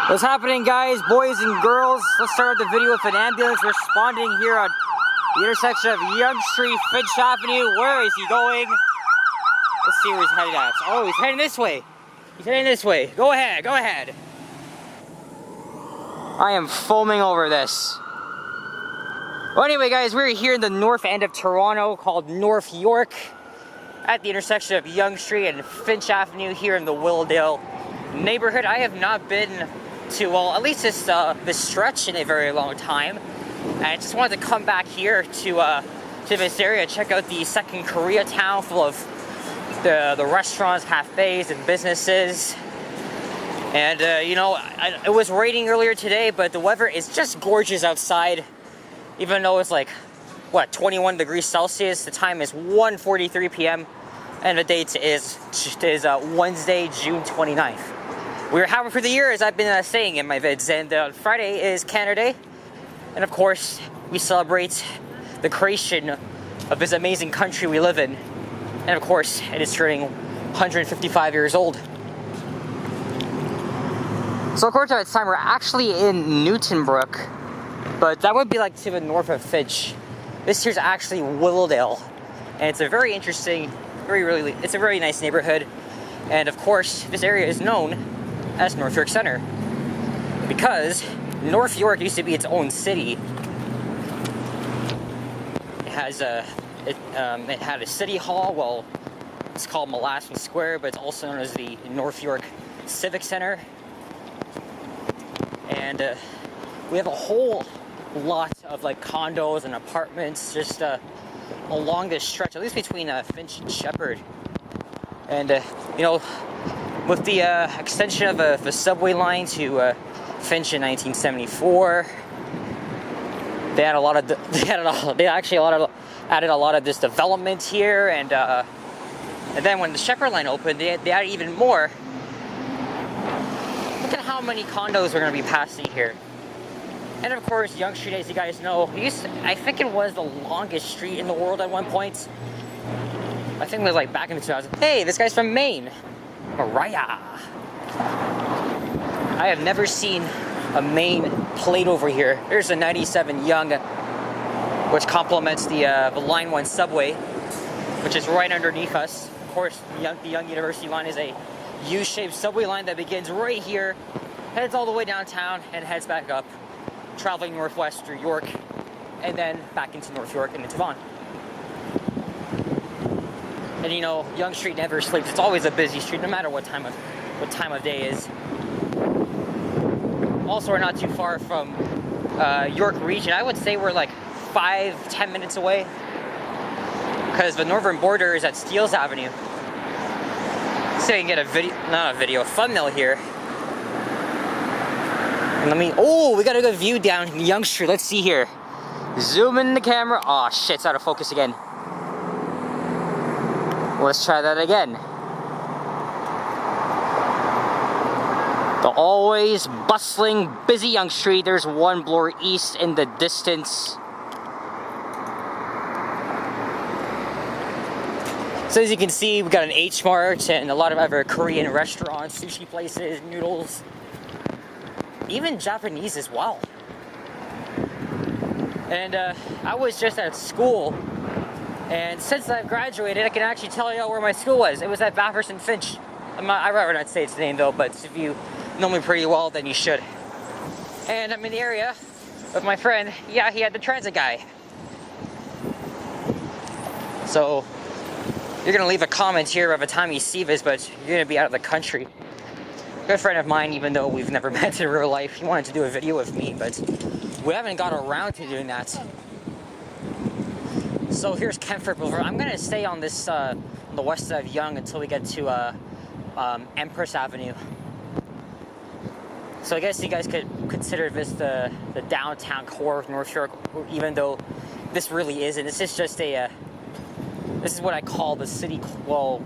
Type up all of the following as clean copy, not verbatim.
What's happening, guys, boys and girls? Let's start the video with an ambulance responding here on the intersection of Yonge Street, Finch Avenue. Where is he going? Let's see where he's headed at. Oh, he's heading this way. He's heading this way. Go ahead, go ahead. I am foaming over this. Well, anyway, guys, we're here in the north end of Toronto called North York at the intersection of Yonge Street and Finch Avenue here in the Willowdale neighborhood. I have not been to, well, at least this stretch in a very long time. And I just wanted to come back here to this area, check out the second Koreatown full of the restaurants, cafes, and businesses. And, you know, it was raining earlier today, but the weather is just gorgeous outside. Even though it's like, what, 21 degrees Celsius. The time is 1:43 p.m. and the date is Wednesday, June 29th. We're happy for the year, as I've been saying in my vids, and Friday is Canada Day. And of course, we celebrate the creation of this amazing country we live in. And of course, it is turning 155 years old. So according to that time, we're actually in Newtonbrook, but that would be like to the north of Finch. This here's actually Willowdale, and it's a very interesting, it's a very nice neighborhood. And of course, this area is known as North York Center because North York used to be its own city. It has it had a city hall. Well, it's called Molasses Square, but it's also known as the North York Civic Center. And we have a whole lot of like condos and apartments just along this stretch, at least between Finch and Sheppard. And you know, with the extension of the subway line to Finch in 1974, they had added a lot of this development here, and then when the Sheppard line opened, they added even more. Look at how many condos are going to be passing here. And of course, Yonge Street, as you guys know, I think it was the longest street in the world at one point. I think it was like back in the 2000s. Hey, this guy's from Maine. Mariah. I have never seen a Maine plate over here. There's a 97 Yonge, which complements the Line 1 subway, which is right underneath us. Of course, the Yonge University line is a U-shaped subway line that begins right here, heads all the way downtown, and heads back up, traveling northwest through York, and then back into North York and into Vaughan. And you know, Yonge Street never sleeps. It's always a busy street, no matter what time of day is. Also, we're not too far from York region. I would say we're like 5-10 minutes away, because the northern border is at Steeles Avenue. So you can get a thumbnail here. And we got a good view down Yonge Street. Let's see here. Zoom in the camera. Oh shit, it's out of focus again. Let's try that again. The always bustling, busy Yonge Street. There's one Bloor East in the distance. So as you can see, we got an H Mart and a lot of other Korean restaurants, sushi places, noodles, even Japanese as well. And I was just at school, and since I've graduated, I can actually tell you where my school was. It was at Bathurst and Finch. I'd rather not say its name though, but if you know me pretty well, then you should. And I'm in the area with my friend. Yeah, he had the transit guy. So you're gonna leave a comment here by the time you see this, but you're gonna be out of the country. A good friend of mine, even though we've never met in real life, he wanted to do a video with me, but we haven't got around to doing that. So here's Kentford Boulevard. I'm gonna stay on this on the west side of Yonge until we get to Empress Avenue. So I guess you guys could consider this the downtown core of North York, even though this really isn't. This is just this is what I call the city, well,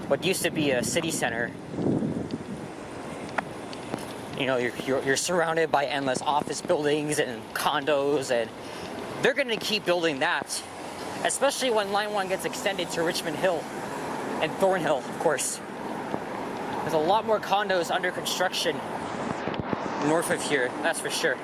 what used to be a city center. You know, you're surrounded by endless office buildings and condos, and they're going to keep building that, especially when Line 1 gets extended to Richmond Hill and Thornhill, of course. There's a lot more condos under construction north of here, that's for sure.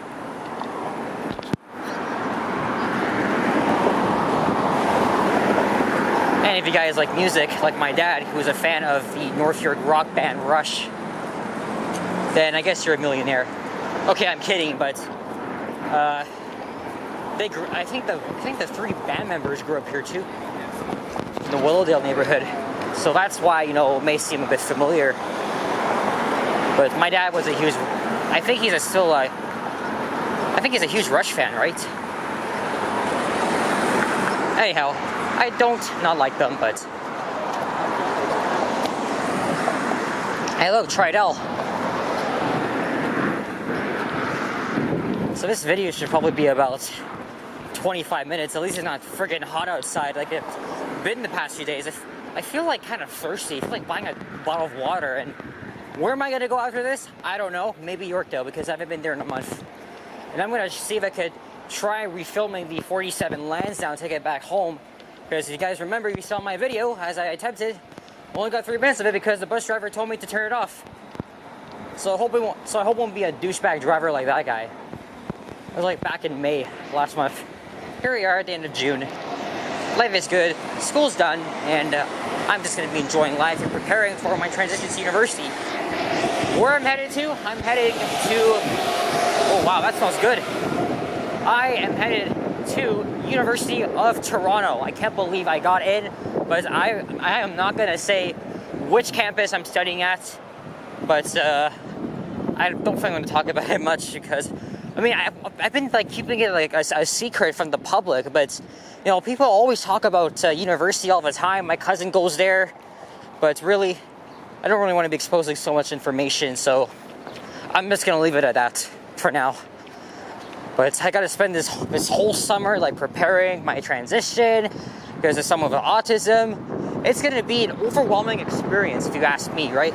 And if you guys like music, like my dad, who's a fan of the North York rock band Rush, then I guess you're a millionaire. Okay, I'm kidding, but I think the 3 band members grew up here too, in the Willowdale neighborhood. So that's why, you know, it may seem a bit familiar. But my dad was a huge, I think he's a huge Rush fan, right? Anyhow, I don't not like them, but I love Tridell. So this video should probably be about 25 minutes. At least it's not friggin' hot outside like it's been the past few days. I feel like kind of thirsty. I feel like buying a bottle of water. And where am I gonna go after this? I don't know. Maybe Yorkdale, because I haven't been there in a month. And I'm gonna see if I could try refilming the 47 Lansdowne to get back home. Because if you guys remember, you saw my video as I attempted. Only got 3 minutes of it because the bus driver told me to turn it off. So I hope it won't be a douchebag driver like that guy. It was like back in May last month. Here we are at the end of June. Life is good, school's done, and I'm just going to be enjoying life and preparing for my transition to university. Where I'm headed to? I'm heading to... Oh wow, that smells good. I am headed to University of Toronto. I can't believe I got in, but I am not going to say which campus I'm studying at, but I don't think I'm going to talk about it much because, I mean, I've been like keeping it like a secret from the public, but you know, people always talk about university all the time. My cousin goes there, but really, I don't really want to be exposing so much information, so I'm just going to leave it at that for now. But I got to spend this whole summer like preparing my transition because of some of the autism. It's going to be an overwhelming experience if you ask me, right?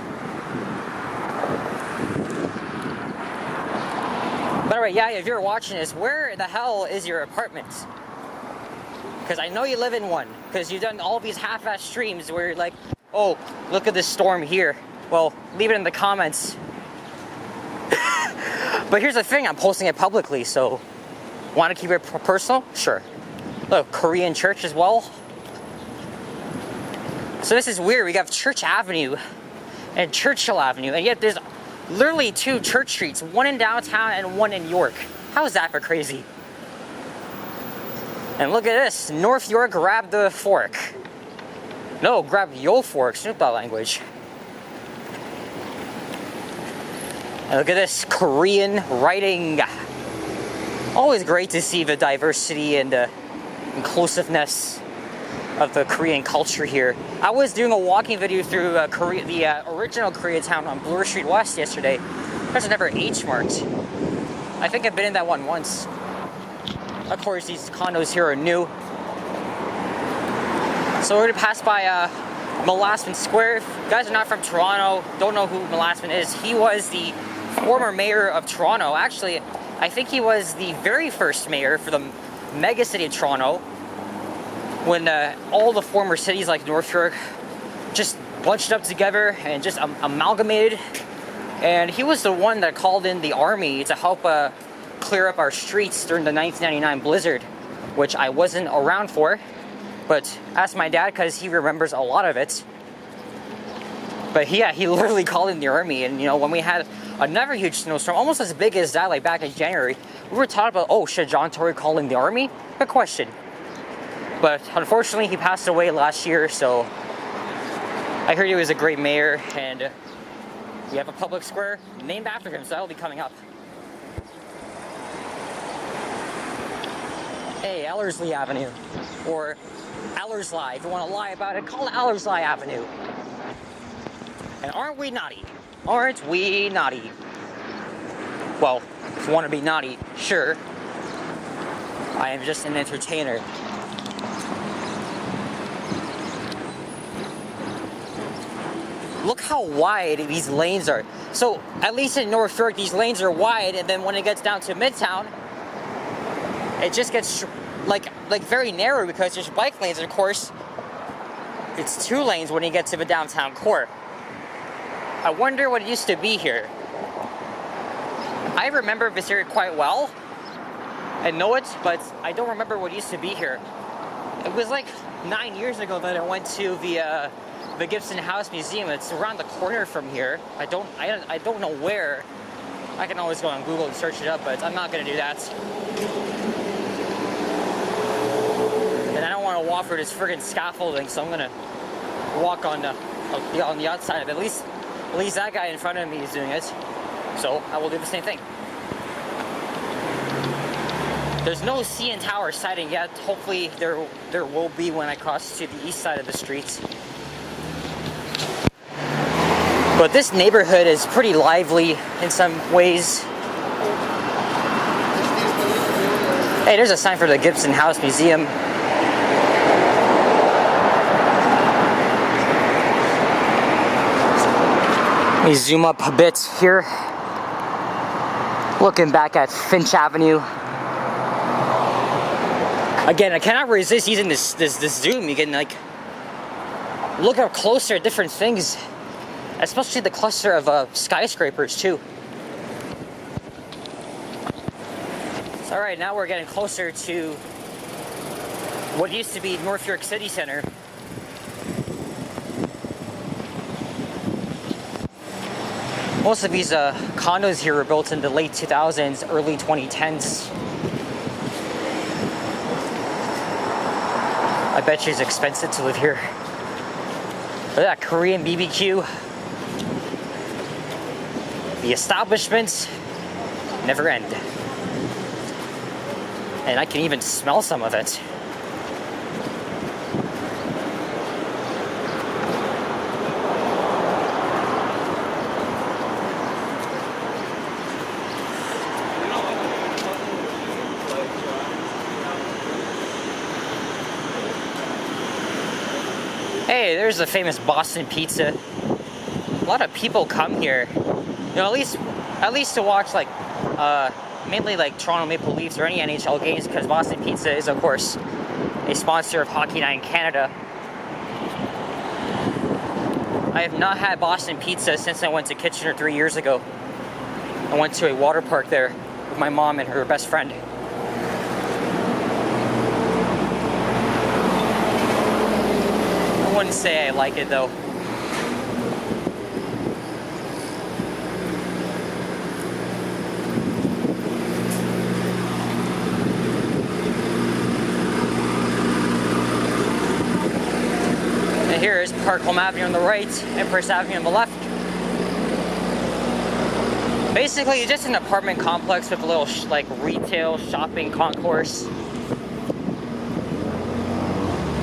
By the way, yeah, if you're watching this, where the hell is your apartment? Because I know you live in one, because you've done all these half-ass streams where you're like, oh, look at this storm here. Well, leave it in the comments. But here's the thing, I'm posting it publicly, so want to keep it personal? Sure. Look, Korean church as well. So this is weird. We have Church Avenue and Churchill Avenue, and yet there's literally 2 church streets, one in downtown and one in York. How is that for crazy? And look at this, North York, grab the fork. No, grab yo fork, Snoop Dogg language. And look at this, Korean writing. Always great to see the diversity and inclusiveness of the Korean culture here. I was doing a walking video through the original Koreatown on Bloor Street West yesterday. There's never H marked. I think I've been in that one once. Of course, these condos here are new. So we're gonna pass by Melasman Square. If you guys are not from Toronto, don't know who Melasman is. He was the former mayor of Toronto. Actually, I think he was the very first mayor for the mega city of Toronto when all the former cities like North York just bunched up together and just amalgamated. And he was the one that called in the army to help clear up our streets during the 1999 blizzard, which I wasn't around for, but ask my dad because he remembers a lot of it. But yeah, he literally called in the army, and you know, when we had another huge snowstorm, almost as big as that, like back in January, we were talking about, oh, should John Tory call in the army? Good question. But unfortunately, he passed away last year, so I heard he was a great mayor, and we have a public square named after him, so that'll be coming up. Hey, Ellerslie Avenue, or Ellerslie, if you want to lie about it, call it Ellerslie Avenue. And aren't we naughty? Aren't we naughty? Well, if you want to be naughty, sure. I am just an entertainer. Look how wide these lanes are. So, at least in North York, these lanes are wide, and then when it gets down to Midtown, it just gets like very narrow because there's bike lanes, and of course, it's 2 lanes when you get to the downtown core. I wonder what it used to be here. I remember this area quite well. I know it, but I don't remember what used to be here. It was like 9 years ago that I went to the Gibson House Museum. It's around the corner from here. I don't know where. I can always go on Google and search it up, but I'm not gonna do that. And I don't want to walk through this friggin' scaffolding, so I'm gonna walk on the outside of it. At least that guy in front of me is doing it. So I will do the same thing. There's no CN Tower sighting yet. Hopefully there will be when I cross to the east side of the streets. But this neighborhood is pretty lively in some ways. Hey, there's a sign for the Gibson House Museum. Let me zoom up a bit here. Looking back at Finch Avenue. Again, I cannot resist using this zoom. You can like look up closer at different things, especially the cluster of skyscrapers too. So, all right, now we're getting closer to what used to be North York City Center. Most of these condos here were built in the late 2000s, early 2010s. I bet you it's expensive to live here. Look at that Korean BBQ. The establishments never end. And I can even smell some of it. Hey, there's the famous Boston Pizza. A lot of people come here, you know, at least to watch like mainly like Toronto Maple Leafs or any NHL games, because Boston Pizza is of course a sponsor of Hockey Night in Canada. I have not had Boston Pizza since I went to Kitchener 3 years ago. I went to a water park there with my mom and her best friend. I wouldn't say I like it though. And here is Parkholme Avenue on the right, Empress Avenue on the left. Basically, it's just an apartment complex with a little like retail shopping concourse.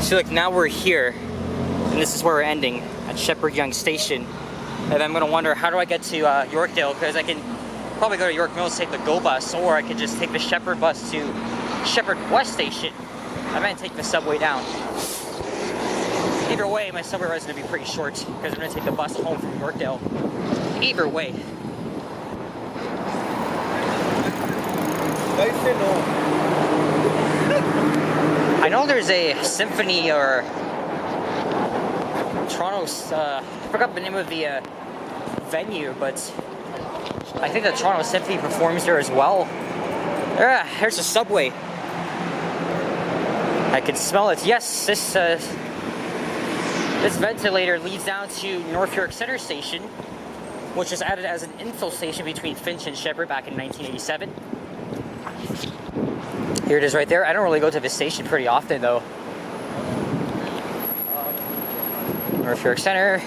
So like now we're here. And this is where we're ending, at Sheppard Yonge Station. And I'm gonna wonder, how do I get to Yorkdale? Because I can probably go to York Mills, take the GO bus, or I could just take the Sheppard bus to Sheppard West Station. I might take the subway down. Either way, my subway ride is gonna be pretty short, because I'm gonna take the bus home from Yorkdale. Either way. I know there's a symphony or Toronto's, I forgot the name of the venue, but I think the Toronto Symphony performs there as well. There's a subway. I can smell it. Yes, this ventilator leads down to North York Center Station, which was added as an infill station between Finch and Sheppard back in 1987. Here it is right there. I don't really go to this station pretty often though. North York Center.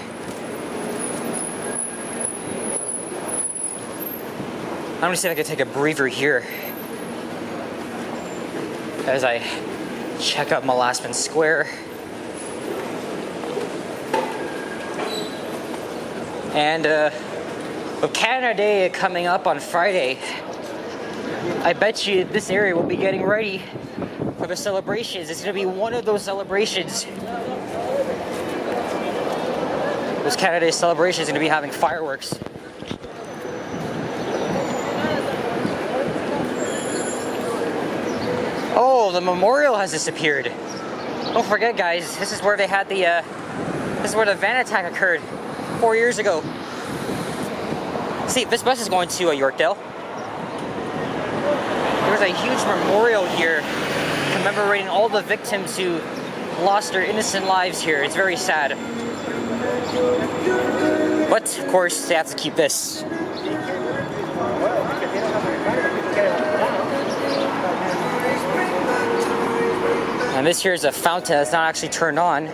I'm gonna see if I can take a breather here as I check out Molaspan Square. And with Canada Day coming up on Friday, I bet you this area will be getting ready for the celebrations. It's gonna be one of those celebrations. This Canada Day celebration is going to be having fireworks. Oh, the memorial has disappeared. Don't forget, guys, this is where they had the, this is where the van attack occurred 4 years ago. See, this bus is going to Yorkdale. There's a huge memorial here commemorating all the victims who lost their innocent lives here. It's very sad. But, of course, they have to keep this. And this here is a fountain that's not actually turned on.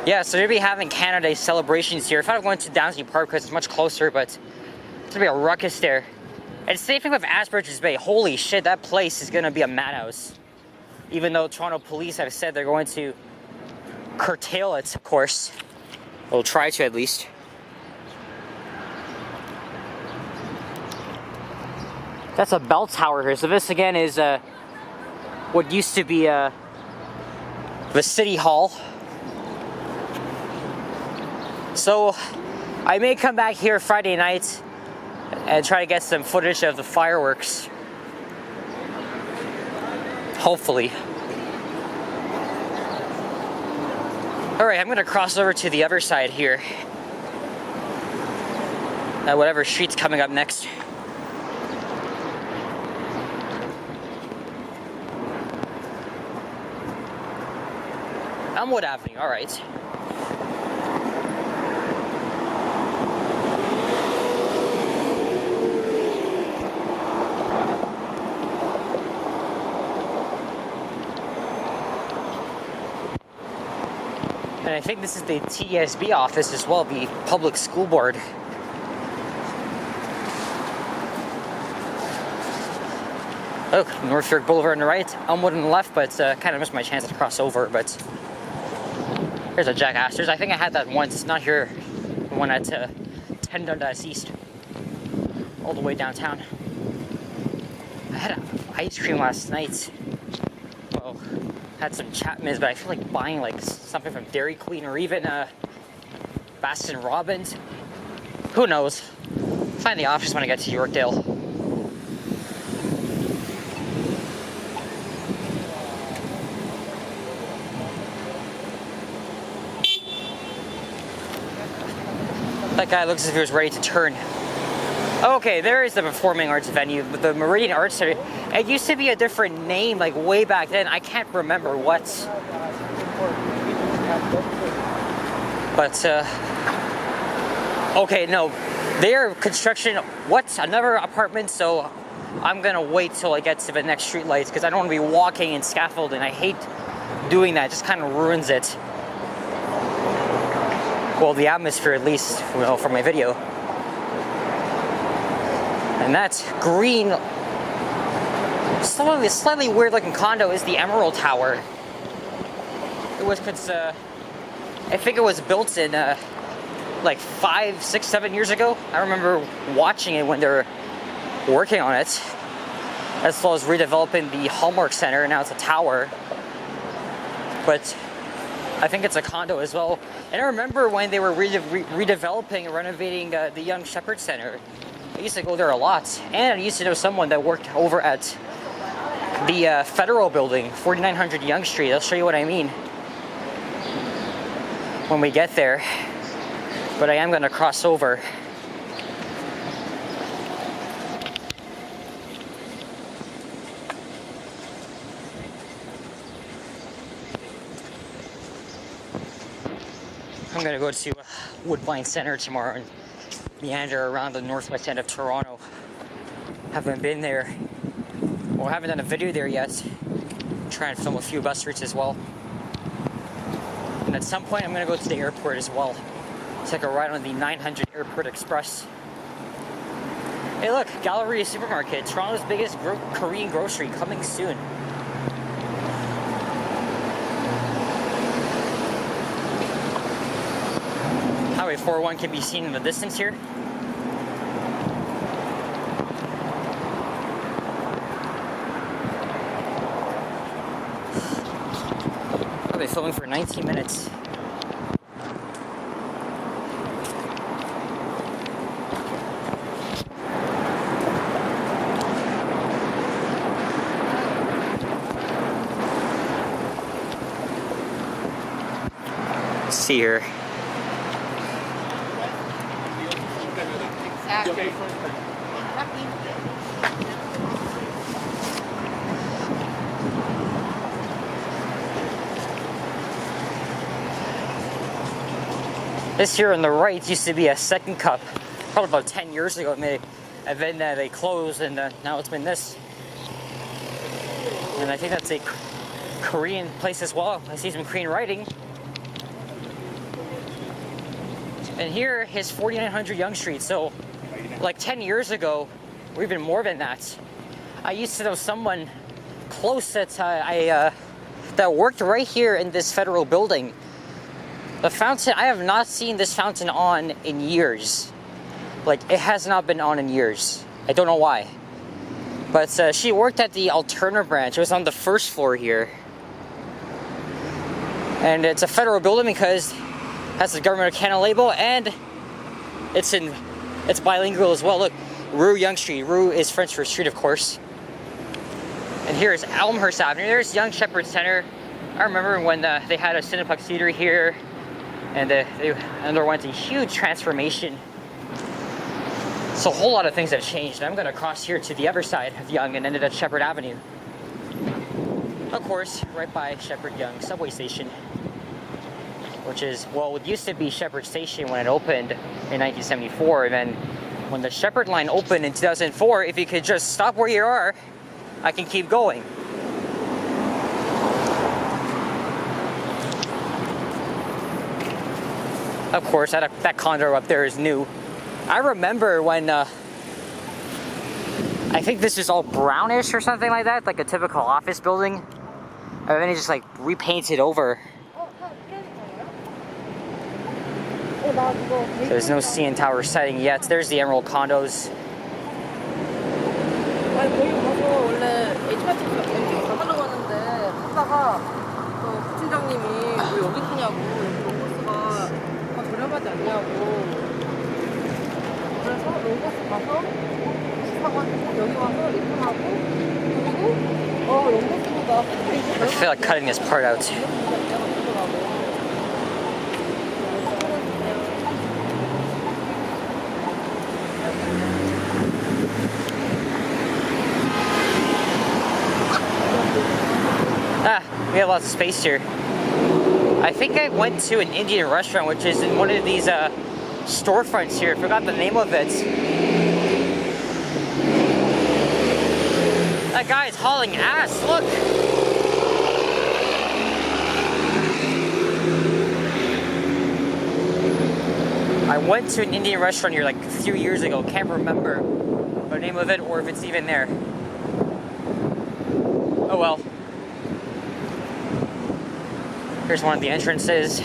Yeah, so they'll be having Canada Day celebrations here. If I went to Downsview Park because it's much closer, but it's gonna be a ruckus there. And same thing with Asperger's Bay. Holy shit, that place is gonna be a madhouse. Even though Toronto police have said they're going to curtail it, of course. They'll try to, at least. That's a bell tower here. So this again is what used to be the City Hall. So I may come back here Friday night and try to get some footage of the fireworks. Hopefully. Alright, I'm gonna cross over to the other side here. Whatever street's coming up next. Elmwood Avenue, alright. And I think this is the TSB office as well, the Public School Board. Oh, North York Boulevard on the right, Elmwood on the left, but kind of missed my chance to cross over, but there's a Jack Astor's. I think I had that once, not here, one at 10 Dundas East, all the way downtown. I had ice cream last night. Well, had some Chapman's, but I feel like buying like something from Dairy Queen or even Baskin Robbins. Who knows? Find the options when I get to Yorkdale. That guy looks as if he was ready to turn. Okay, there is the performing arts venue, but the Meridian Arts Center. It used to be a different name, like way back then. I can't remember what. But okay, no, their construction. What? Another apartment? So I'm gonna wait till I get to the next street lights because I don't want to be walking in scaffolding. I hate doing that. It just kind of ruins it. Well, the atmosphere, at least, you know, for my video. And that green, slightly weird looking condo is the Emerald Tower. It was, I think it was built in like 5, 6, 7 years ago. I remember watching it when they were working on it, as well as redeveloping the Hallmark Center, and now it's a tower. But I think it's a condo as well. And I remember when they were redeveloping and renovating the Yonge Sheppard Center. I used to go there a lot. And I used to know someone that worked over at the Federal Building, 4900 Yonge Street. I'll show you what I mean when we get there. But I am going to cross over. I'm gonna go to Woodbine Center tomorrow and meander around the northwest end of Toronto. Haven't been there. Well, I haven't done a video there yet. Try and film a few bus routes as well. And at some point I'm gonna go to the airport as well. Take a ride on the 900 Airport Express. Hey look, Galleria Supermarket, Toronto's biggest Korean grocery, coming soon. Highway 401 can be seen in the distance here. I've been filming for 19 minutes. Let's see here. Exactly. This here on the right used to be a second cup, probably about 10 years ago. And then they closed, and now it's been this. And I think that's a Korean place as well. I see some Korean writing. And here is 4900 Yonge Street. So, like 10 years ago, or even more than that, I used to know someone close that that worked right here in this federal building. The fountain, I have not seen this fountain on in years. Like, it has not been on in years. I don't know why. But she worked at the Alterna branch. It was on the first floor here. And it's a federal building because it has the Government of Canada label, and it's bilingual as well. Look, Rue Yonge Street. Rue is French for street, of course. And here is Elmhurst Avenue. There's Yonge Sheppard Center. I remember when they had a Cineplex theater here, and they underwent a huge transformation. So a whole lot of things have changed. I'm gonna cross here to the other side of Yonge and ended at Sheppard Avenue. Of course, right by Sheppard Yonge subway station, which is, well, it used to be Sheppard Station when it opened in 1974, and then when the Sheppard line opened in 2004, if you could just stop where you are, I can keep going. Of course, that condo up there is new. I remember when, I think this is all brownish or something like that, like a typical office building. And then it just like repainted over. So there's no CN Tower sighting yet. There's the Emerald condos. 아니 거기 가서 원래 H마트 연중에 가려고 하는데 갔다가 부팀장님이 왜 여기 쓰냐고 롱버스가 더 저렴하지 않냐고 그래서 롱버스 가서 사가지고 여기 와서 리턴하고 그리고 롱버스보다 I feel like cutting this part out. We have lots of space here. I think I went to an Indian restaurant, which is in one of these storefronts here. I forgot the name of it. That guy's hauling ass, look! I went to an Indian restaurant here like a few years ago. Can't remember the name of it or if it's even there. Oh well. Here's one of the entrances.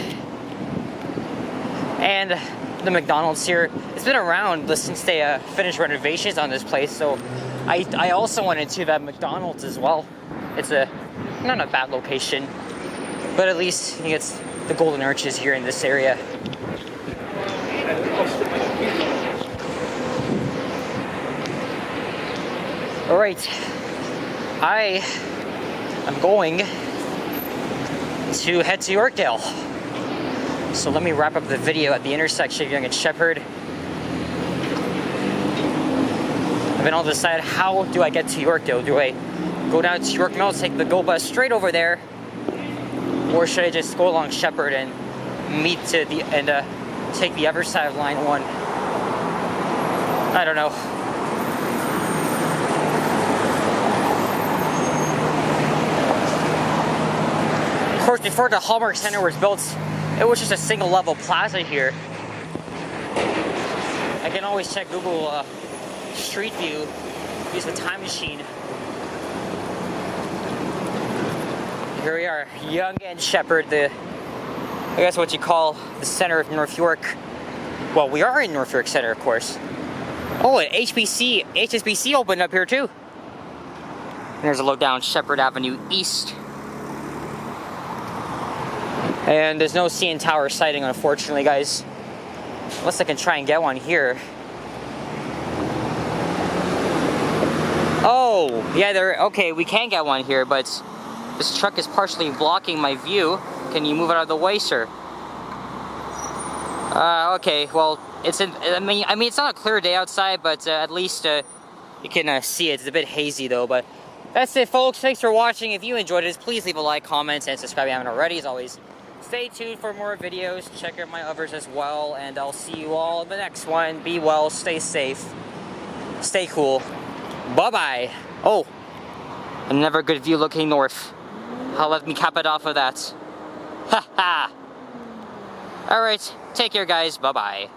And the McDonald's here. It's been around since they finished renovations on this place, so I also went into that McDonald's as well. It's not a bad location, but at least you get the Golden Arches here in this area. Alright, I am going to head to Yorkdale. So let me wrap up the video at the intersection of Yonge and Sheppard. I've been able to decide, how do I get to Yorkdale? Do I go down to York Mill, take the GO bus straight over there, or should I just go along Sheppard and take the other side of line 1? I don't know. Of course, before the Hallmark Center was built, it was just a single level plaza here. I can always check Google Street View, use the time machine. Here we are, Yonge and Sheppard, I guess what you call the center of North York. Well, we are in North York Center, of course. Oh, and HSBC opened up here too. And there's a look down Sheppard Avenue East. And there's no CN Tower sighting, unfortunately, guys. Unless I can try and get one here. Oh, yeah, okay, we can get one here, but this truck is partially blocking my view. Can you move it out of the way, sir? Okay, well, it's in, I mean, it's not a clear day outside, but at least you can see it. It's a bit hazy though, but that's it, folks. Thanks for watching. If you enjoyed this, please leave a like, comment, and subscribe if you haven't already. As always, stay tuned for more videos. Check out my others as well, and I'll see you all in the next one. Be well, stay safe, stay cool. Bye-bye. Oh, another good view looking north. Let me cap it off of that. Ha ha. Alright, take care guys, bye-bye.